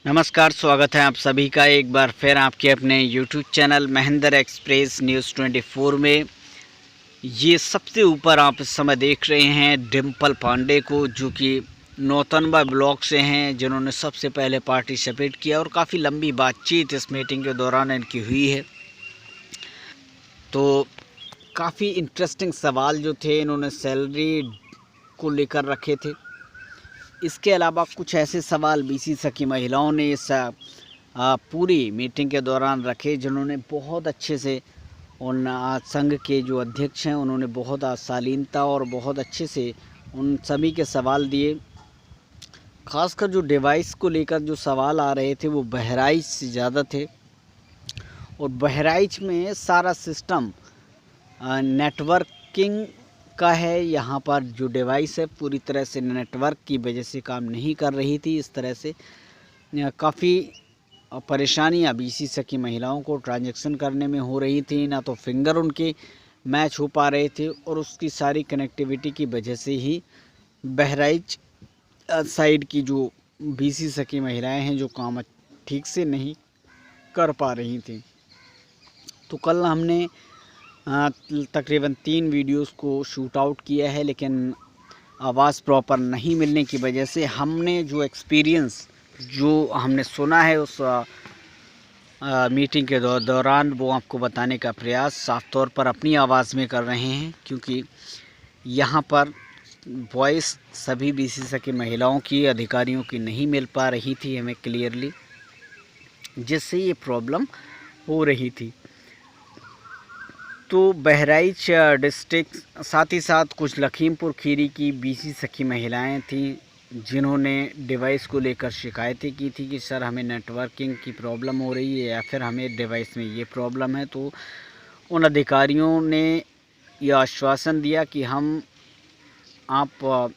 नमस्कार, स्वागत है आप सभी का एक बार फिर आपके अपने YouTube channel Mahendra express news 24 में। ये सबसे ऊपर आप इस समय देख रहे हैं डिम्पल पांडे को, जो कि नौतनवा ब्लॉक से हैं, जिन्होंने सबसे पहले पार्टिसिपेट किया और काफ़ी लंबी बातचीत इस मीटिंग के दौरान इनकी हुई है। तो काफ़ी इंटरेस्टिंग सवाल जो थे इन्होंने सैलरी को लेकर रखे थे। इसके अलावा कुछ ऐसे सवाल बीसी सखी महिलाओं ने इस पूरी मीटिंग के दौरान रखे, जिन्होंने बहुत अच्छे से उन संघ के जो अध्यक्ष हैं उन्होंने बहुत शालीनता और बहुत अच्छे से उन सभी के सवाल दिए। खासकर जो डिवाइस को लेकर जो सवाल आ रहे थे वो बहराइच से ज़्यादा थे, और बहराइच में सारा सिस्टम नेटवर्किंग का है। यहाँ पर जो डिवाइस है पूरी तरह से नेटवर्क की वजह से काम नहीं कर रही थी। इस तरह से काफ़ी परेशानियाँ बीसी सखी महिलाओं को ट्रांजैक्शन करने में हो रही थी। ना तो फिंगर उनके मैच हो पा रहे थे, और उसकी सारी कनेक्टिविटी की वजह से ही बहराइच साइड की जो बीसी सखी महिलाएं हैं जो काम ठीक से नहीं कर पा रही थी। तो कल हमने तकरीबन 3 वीडियोस को शूट आउट किया है, लेकिन आवाज़ प्रॉपर नहीं मिलने की वजह से हमने जो एक्सपीरियंस जो हमने सुना है उस मीटिंग के दौरान वो आपको बताने का प्रयास साफ तौर पर अपनी आवाज़ में कर रहे हैं, क्योंकि यहाँ पर वॉइस सभी बीसीसी की महिलाओं की, अधिकारियों की नहीं मिल पा रही थी हमें क्लियरली, जिससे ये प्रॉब्लम हो रही थी। तो बहराइच डिस्ट्रिक्ट साथ ही साथ कुछ लखीमपुर खीरी की बीसी सखी महिलाएं थीं, जिन्होंने डिवाइस को लेकर शिकायतें की थी कि सर हमें नेटवर्किंग की प्रॉब्लम हो रही है या फिर हमें डिवाइस में ये प्रॉब्लम है। तो उन अधिकारियों ने यह आश्वासन दिया कि हम आप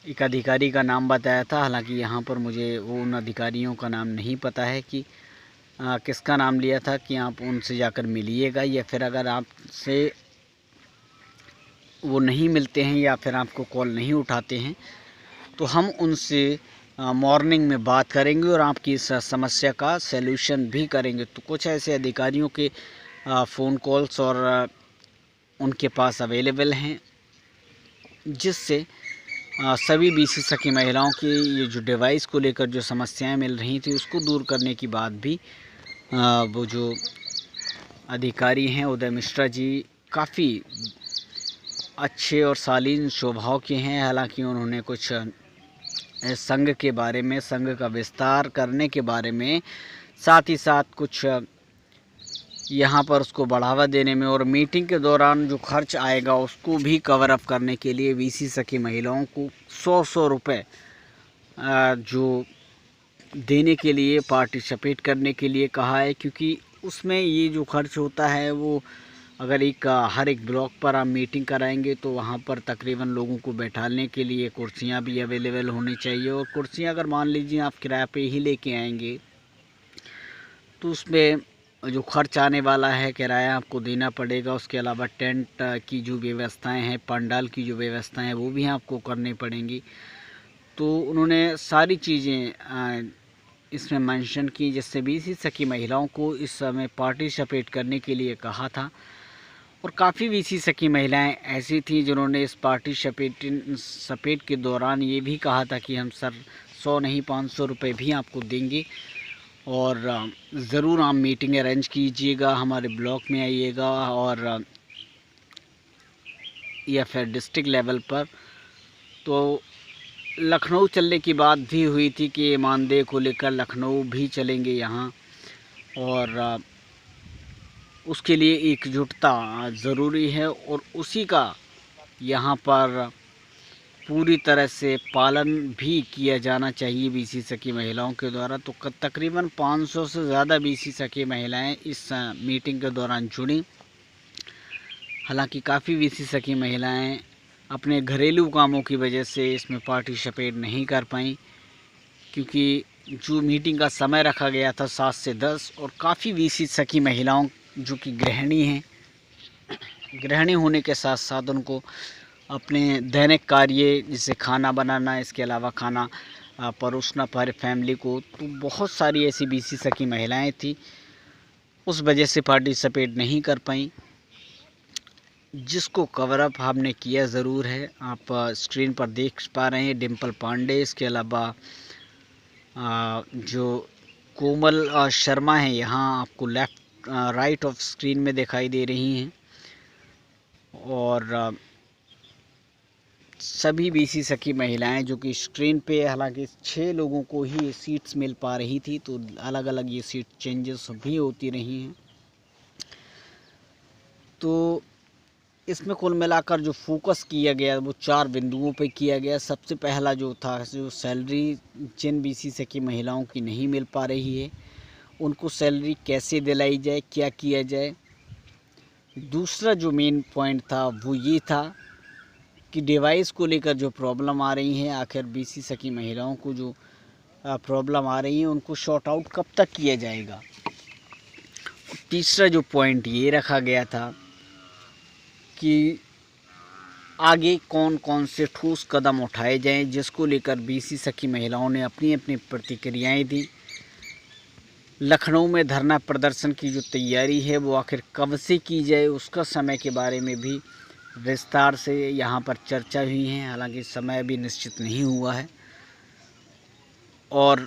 एक अधिकारी का नाम बताया था, हालांकि यहाँ पर मुझे वो उन अधिकारियों का नाम नहीं पता है कि किसका नाम लिया था, कि आप उनसे जाकर मिलिएगा, या फिर अगर आपसे वो नहीं मिलते हैं या फिर आपको कॉल नहीं उठाते हैं तो हम उनसे मॉर्निंग में बात करेंगे और आपकी इस समस्या का सलूशन भी करेंगे। तो कुछ ऐसे अधिकारियों के फ़ोन कॉल्स और उनके पास अवेलेबल हैं, जिससे सभी बीसी सखी महिलाओं की ये जो डिवाइस को लेकर जो समस्याएं मिल रही थी उसको दूर करने की बात भी वो जो अधिकारी हैं उदय मिश्रा जी काफ़ी अच्छे और शालीन स्वभाव के हैं। हालांकि उन्होंने कुछ संघ के बारे में, संघ का विस्तार करने के बारे में, साथ ही साथ कुछ यहाँ पर उसको बढ़ावा देने में और मीटिंग के दौरान जो खर्च आएगा उसको भी कवर अप करने के लिए बीसी सखी महिलाओं को 100 रुपये जो देने के लिए, पार्टिसिपेट करने के लिए कहा है। क्योंकि उसमें ये जो खर्च होता है वो अगर हर एक ब्लॉक पर आप मीटिंग कराएंगे तो वहाँ पर तकरीबन लोगों को बैठाने के लिए कुर्सियाँ भी अवेलेबल होनी चाहिए, और कुर्सियाँ अगर मान लीजिए आप किराए पे ही लेके आएंगे तो उसमें जो खर्च आने वाला है किराया आपको देना पड़ेगा। उसके अलावा टेंट की जो व्यवस्थाएं हैं, पंडाल की जो व्यवस्थाएं हैं वो भी आपको करनी पड़ेंगी। तो उन्होंने सारी चीज़ें इसमें मेंशन की, जिससे बीसी सखी महिलाओं को इस समय पार्टिसिपेट करने के लिए कहा था। और काफ़ी बीसी सखी महिलाएं ऐसी थीं जिन्होंने इस पार्टिसिपेट के दौरान ये भी कहा था कि हम सर 100 नहीं 500 रुपये भी आपको देंगे, और ज़रूर आप मीटिंग अरेंज कीजिएगा, हमारे ब्लॉक में आइएगा, और या फिर डिस्ट्रिक्ट लेवल पर। तो लखनऊ चलने की बात भी हुई थी कि मानदेय को लेकर लखनऊ भी चलेंगे यहाँ, और उसके लिए एकजुटता ज़रूरी है, और उसी का यहाँ पर पूरी तरह से पालन भी किया जाना चाहिए बीसी सखी महिलाओं के द्वारा। तो तकरीबन 500 से ज़्यादा बीसी सखी महिलाएं इस मीटिंग के दौरान जुड़ी। हालांकि काफ़ी बीसी सखी महिलाएं अपने घरेलू कामों की वजह से इसमें पार्टिसिपेट नहीं कर पाई, क्योंकि जो मीटिंग का समय रखा गया था 7 से 10, और काफ़ी बीसी सखी महिलाओं जो कि गृहिणी हैं, गृहिणी होने के साथ साथ उनको अपने दैनिक कार्य जैसे खाना बनाना, इसके अलावा खाना परोसना पर फैमिली को। तो बहुत सारी ऐसी बीसी सखी महिलाएं थी, उस वजह से पार्टिसिपेट नहीं कर पाई, जिसको कवर अप हमने किया ज़रूर है। आप स्क्रीन पर देख पा रहे हैं डिम्पल पांडे, इसके अलावा जो कोमल शर्मा है यहाँ आपको लेफ़्ट राइट ऑफ स्क्रीन में दिखाई दे रही हैं। और सभी बीसी सखी महिलाएं जो कि स्क्रीन पे, हालांकि 6 लोगों को ही सीट्स मिल पा रही थी, तो अलग अलग ये सीट चेंजेस भी होती रही हैं। तो इसमें कुल मिलाकर जो फोकस किया गया वो 4 बिंदुओं पे किया गया। सबसे पहला जो था, जो सैलरी जिन बीसी सखी महिलाओं की नहीं मिल पा रही है, उनको सैलरी कैसे दिलाई जाए, क्या किया जाए। दूसरा जो मेन पॉइंट था वो ये था कि डिवाइस को लेकर जो प्रॉब्लम आ रही हैं, आखिर बीसी सखी महिलाओं को जो प्रॉब्लम आ रही है उनको शॉर्ट आउट कब तक किया जाएगा। तीसरा जो पॉइंट ये रखा गया था कि आगे कौन कौन से ठोस कदम उठाए जाएं, जिसको लेकर बीसी सखी महिलाओं ने अपनी अपनी प्रतिक्रियाएं दी। लखनऊ में धरना प्रदर्शन की जो तैयारी है वो आखिर कब से की जाए, उसका समय के बारे में भी विस्तार से यहाँ पर चर्चा हुई है, हालांकि समय अभी निश्चित नहीं हुआ है। और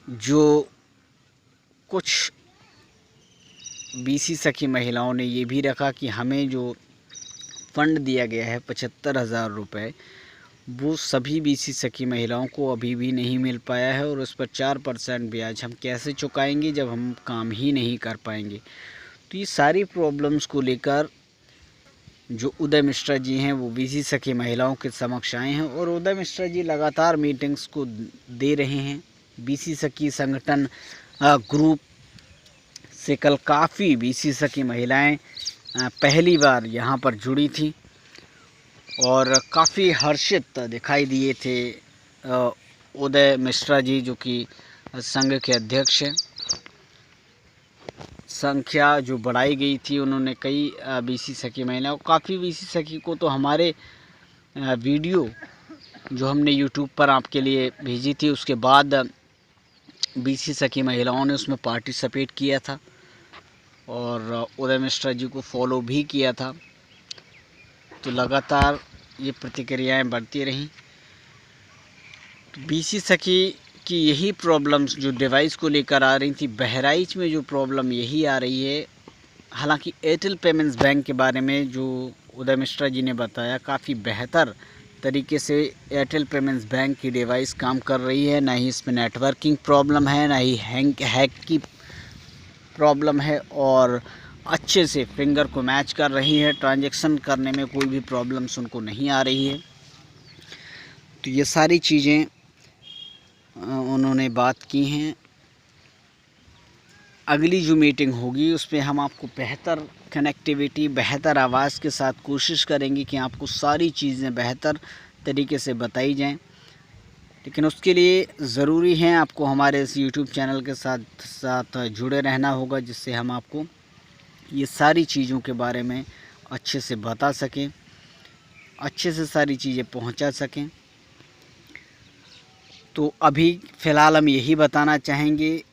जो कुछ बीसी सखी महिलाओं ने ये भी रखा कि हमें जो फ़ंड दिया गया है 75,000 रुपये, वो सभी बीसी सखी महिलाओं को अभी भी नहीं मिल पाया है, और उस पर 4% ब्याज हम कैसे चुकाएंगे जब हम काम ही नहीं कर पाएंगे। तो ये सारी प्रॉब्लम्स को लेकर जो उदय मिश्रा जी हैं वो बीसी सखी महिलाओं के समक्ष आए हैं, और उदय मिश्रा जी लगातार मीटिंग्स को दे रहे हैं। बीसी सखी संगठन ग्रुप से कल काफ़ी बीसी सखी महिलाएं पहली बार यहाँ पर जुड़ी थी और काफ़ी हर्षित दिखाई दिए थे। उदय मिश्रा जी जो कि संघ के अध्यक्ष हैं, संख्या जो बढ़ाई गई थी, उन्होंने कई बीसी सखी महिलाओं, काफ़ी बीसी सखी को तो हमारे वीडियो जो हमने यूट्यूब पर आपके लिए भेजी थी उसके बाद बीसी सखी महिलाओं ने उसमें पार्टिसिपेट किया था और उदय मिश्रा जी को फॉलो भी किया था। तो लगातार ये प्रतिक्रियाएं बढ़ती रहीं। तो बीसी सखी कि यही प्रॉब्लम्स जो डिवाइस को लेकर आ रही थी, बहराइच में जो प्रॉब्लम यही आ रही है। हालांकि एयरटेल पेमेंट्स बैंक के बारे में जो उदय मिश्रा जी ने बताया, काफ़ी बेहतर तरीके से एयरटेल पेमेंट्स बैंक की डिवाइस काम कर रही है, ना ही इसमें नेटवर्किंग प्रॉब्लम है, ना ही हैक की प्रॉब्लम है, और अच्छे से फिंगर को मैच कर रही है। ट्रांजैक्शन करने में कोई भी प्रॉब्लम्स उनको नहीं आ रही है। तो ये सारी चीज़ें उन्होंने बात की हैं। अगली जो मीटिंग होगी उसमें हम आपको बेहतर कनेक्टिविटी, बेहतर आवाज़ के साथ कोशिश करेंगे कि आपको सारी चीज़ें बेहतर तरीके से बताई जाएं। लेकिन उसके लिए ज़रूरी है आपको हमारे इस यूट्यूब चैनल के साथ जुड़े रहना होगा, जिससे हम आपको ये सारी चीज़ों के बारे में अच्छे से बता सकें, अच्छे से सारी चीज़ें पहुंचा सकें। तो अभी फ़िलहाल हम यही बताना चाहेंगे,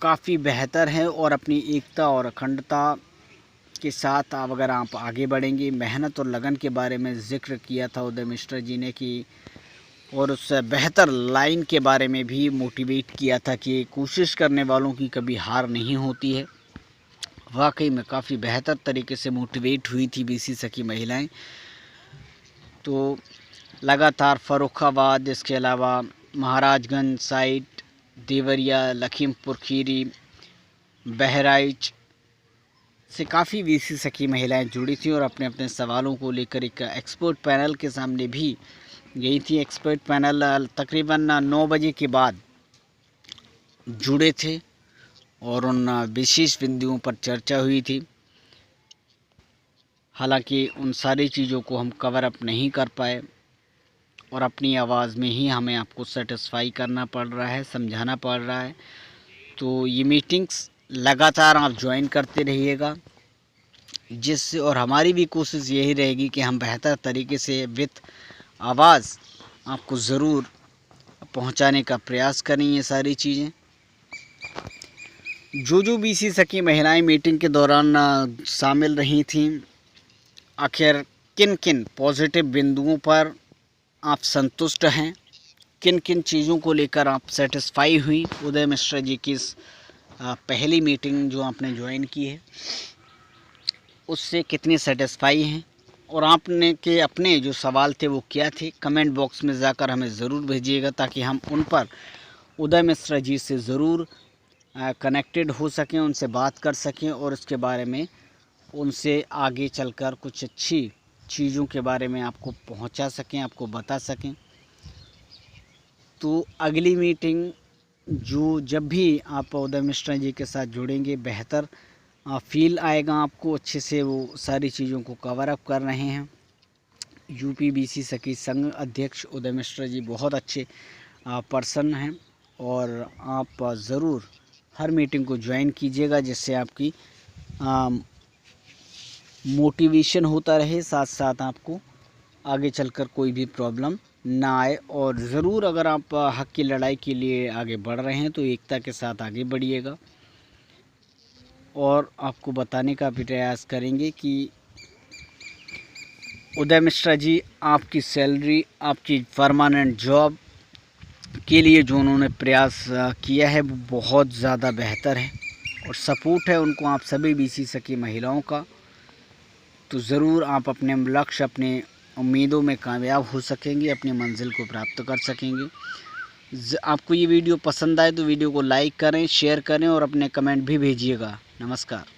काफ़ी बेहतर है और अपनी एकता और अखंडता के साथ अगर आप आगे बढ़ेंगे, मेहनत और लगन के बारे में ज़िक्र किया था उदय मिश्रा जी ने कि, और उससे बेहतर लाइन के बारे में भी मोटिवेट किया था कि कोशिश करने वालों की कभी हार नहीं होती है। वाकई में काफ़ी बेहतर तरीके से मोटिवेट हुई थी बीसी सखी महिलाएं। तो लगातार फ़र्रुखाबाद, इसके अलावा महाराजगंज साइड, देवरिया, लखीमपुर खीरी, बहराइच से काफ़ी बीसी सखी महिलाएं जुड़ी थी और अपने अपने सवालों को लेकर एक एक्सपर्ट पैनल के सामने भी गई थी। एक्सपर्ट पैनल तकरीबन 9 बजे के बाद जुड़े थे और उन विशेष बिंदुओं पर चर्चा हुई थी। हालांकि उन सारी चीज़ों को हम कवर अप नहीं कर पाए और अपनी आवाज़ में ही हमें आपको सेटिस्फाई करना पड़ रहा है, समझाना पड़ रहा है। तो ये मीटिंग्स लगातार आप ज्वाइन करते रहिएगा, जिससे, और हमारी भी कोशिश यही रहेगी कि हम बेहतर तरीके से विद आवाज़ आपको ज़रूर पहुंचाने का प्रयास करें ये सारी चीज़ें। जो बीसी सखी महिलाएं मीटिंग के दौरान शामिल रही थीं, आखिर किन किन पॉजिटिव बिंदुओं पर आप संतुष्ट हैं, किन किन चीज़ों को लेकर आप सेटिस्फाई हुई उदय मिश्रा जी की इस पहली मीटिंग जो आपने ज्वाइन की है उससे कितनी सेटिस्फाई हैं, और आपने के अपने जो सवाल थे वो क्या थे, कमेंट बॉक्स में जाकर हमें ज़रूर भेजिएगा ताकि हम उन पर उदय मिश्रा जी से ज़रूर कनेक्टेड हो सकें, उनसे बात कर सकें और इसके बारे में उनसे आगे चलकर कुछ अच्छी चीज़ों के बारे में आपको पहुंचा सकें, आपको बता सकें। तो अगली मीटिंग जब भी आप उदय मिश्रा जी के साथ जुड़ेंगे बेहतर फील आएगा आपको, अच्छे से वो सारी चीज़ों को कवर अप कर रहे हैं। यूपी बीसी सखी संघ अध्यक्ष उदय मिश्रा जी बहुत अच्छे पर्सन हैं और आप ज़रूर हर मीटिंग को ज्वाइन कीजिएगा जिससे आपकी मोटिवेशन होता रहे, साथ साथ आपको आगे चलकर कोई भी प्रॉब्लम ना आए। और ज़रूर अगर आप हक की लड़ाई के लिए आगे बढ़ रहे हैं तो एकता के साथ आगे बढ़िएगा और आपको बताने का प्रयास करेंगे कि उदय मिश्रा जी आपकी सैलरी, आपकी परमानेंट जॉब के लिए जो उन्होंने प्रयास किया है वो बहुत ज़्यादा बेहतर है और सपोर्ट है उनको आप सभी बीसी सखी महिलाओं का। तो ज़रूर आप अपने लक्ष्य, अपने उम्मीदों में कामयाब हो सकेंगे, अपनी मंजिल को प्राप्त कर सकेंगे। आपको ये वीडियो पसंद आए तो वीडियो को लाइक करें, शेयर करें और अपने कमेंट भी भेजिएगा। नमस्कार।